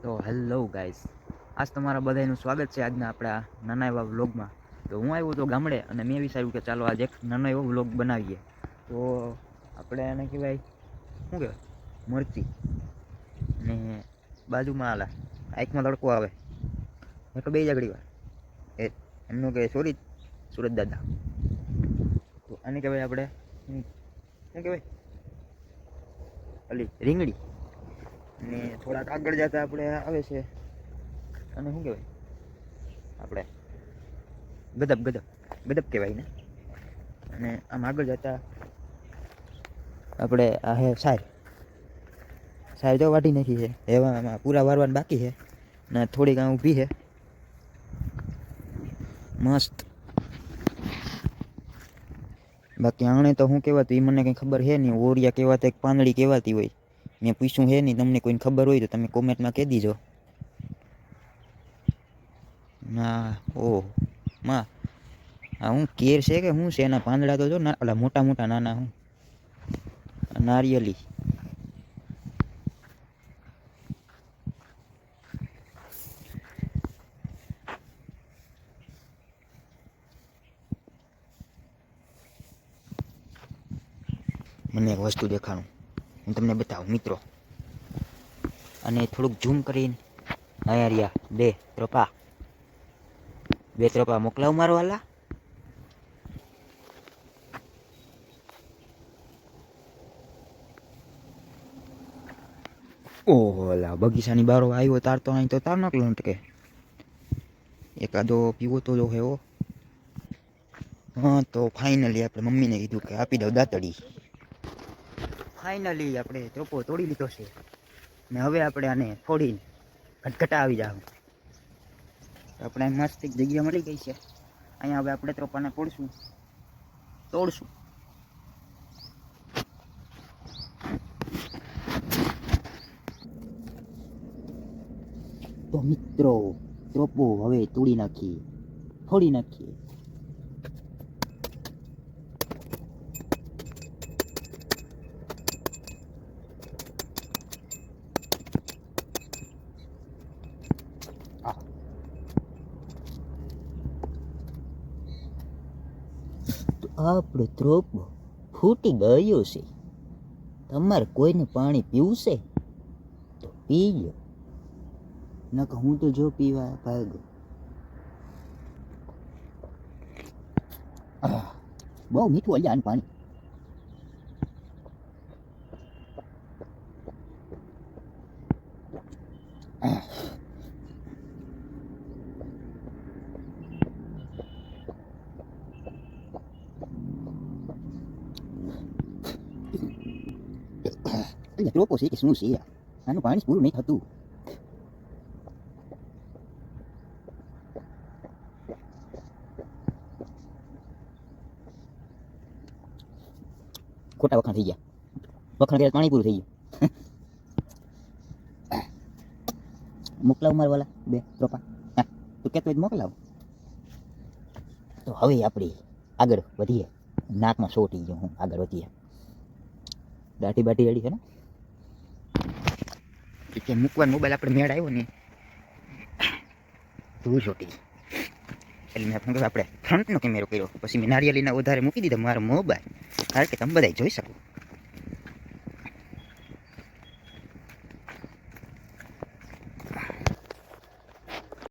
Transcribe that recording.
તો hello guys, આજ તમારા બધાનું સ્વાગત છે આજના આપણા નાના એવા વ્લોગમાં. તો હું આવ્યો હતો ગામડે અને મેં વિચાર્યું કે ચાલો આજ એક નાનો એવો વ્લોગ બનાવીએ. તો આપણે એને કહેવાય શું કહેવાય મરચી ને બાજુમાં આલા આંખમાં તડકો આવે એટલે બે જાગડી વાર એમનું કે સોરી સુરત દાદા. તો આને કહેવાય આપણે શું કહેવાય અલી રીંગણી. ને થોડાક આગળ જતા આપણે આવે છે અને શું કહેવાય આપણે ગદબ ગદબ ગદબ કહેવાય ને. અને આમ આગળ જતા આપણે આ હે સાર જો વાટી નાખી છે એવામાં પૂરા વારવાનું બાકી છે ને થોડીક આ ઊભી છે મસ્ત. બાકી આણે તો શું કહેવાતું એ મને કંઈ ખબર છે નહીં. ઓરિયા કહેવાતા એક પાંદડી કહેવાતી હોય. મેં પૂછ્યું છે નહીં, તમને કોઈને ખબર હોય તો તમે કોમેન્ટમાં કહી દીજો. ના ઓહ માં આ હું કેર છે કે શું છે? એના પાંદડા તો જો ના ઓલા મોટા મોટા નાના હું નારિયેલી. મને એક વસ્તુ દેખાડું, હું તમને બતાવું મિત્રો. અને થોડુંક ઝૂમ કરીને અહીંયા રહ્યા બે ત્રોપા મોકલાવ મારો વાલા. ઓહો લા બગીચાની બારો આવ્યો તાર તો અહીં તો તાર નકલો કે એકાદો પીવો તો જો હેવો. હા તો ફાઇનલી આપણે મમ્મીને કીધું કે આપી દઉં દાતડી. ફાઇનલી આપણે ત્રોપો તોડી લીધો છે ને હવે આપણે આને ફોડીને ખટખટા આવી જાવ. આપણે મસ્ત એક જગ્યા મળી ગઈ છે. અહીંયા હવે આપણે ત્રોપાને તોડશું. તો મિત્રો ત્રોપો હવે તોડી નાખીએ, ફોડી નાખીએ. આપણો ત્રોપો ફૂટી ગયો છે. તમારે કોઈને પાણી પીવું છે તો પીજો, નકર હું તો જો પીવા ભાગો. બહુ મીઠું અલ્યા આનું પાણી. ત્રોપો છે કે શું છે? આનું પાણી પૂરું નહીં થતું. ખોટા વખાણ થઈ ગયા. વખાણ કર્યા પાણી પૂરું થઈ ગયું. મોકલાવ માર વાલા બે ત્રોપા. હા તું કહેતો હોય મોકલાવ. તો હવે આપણે આગળ વધીએ. નાકમાં સોટી ગયો હું. આગળ વધીએ. દાઢી બાટી રેડી છે ને? કે મૂકવાનો મોબાઈલ આપણે મેળ આવ્યો ને ધૂળ છોટી એટલે મેં આપણે ફ્રન્ટનો કેમેરો કર્યો. પછી મેં નારિયેલીના વધારે મૂકી દીધા મારો મોબાઈલ, કારણ કે તમે બધા જોઈ શકો.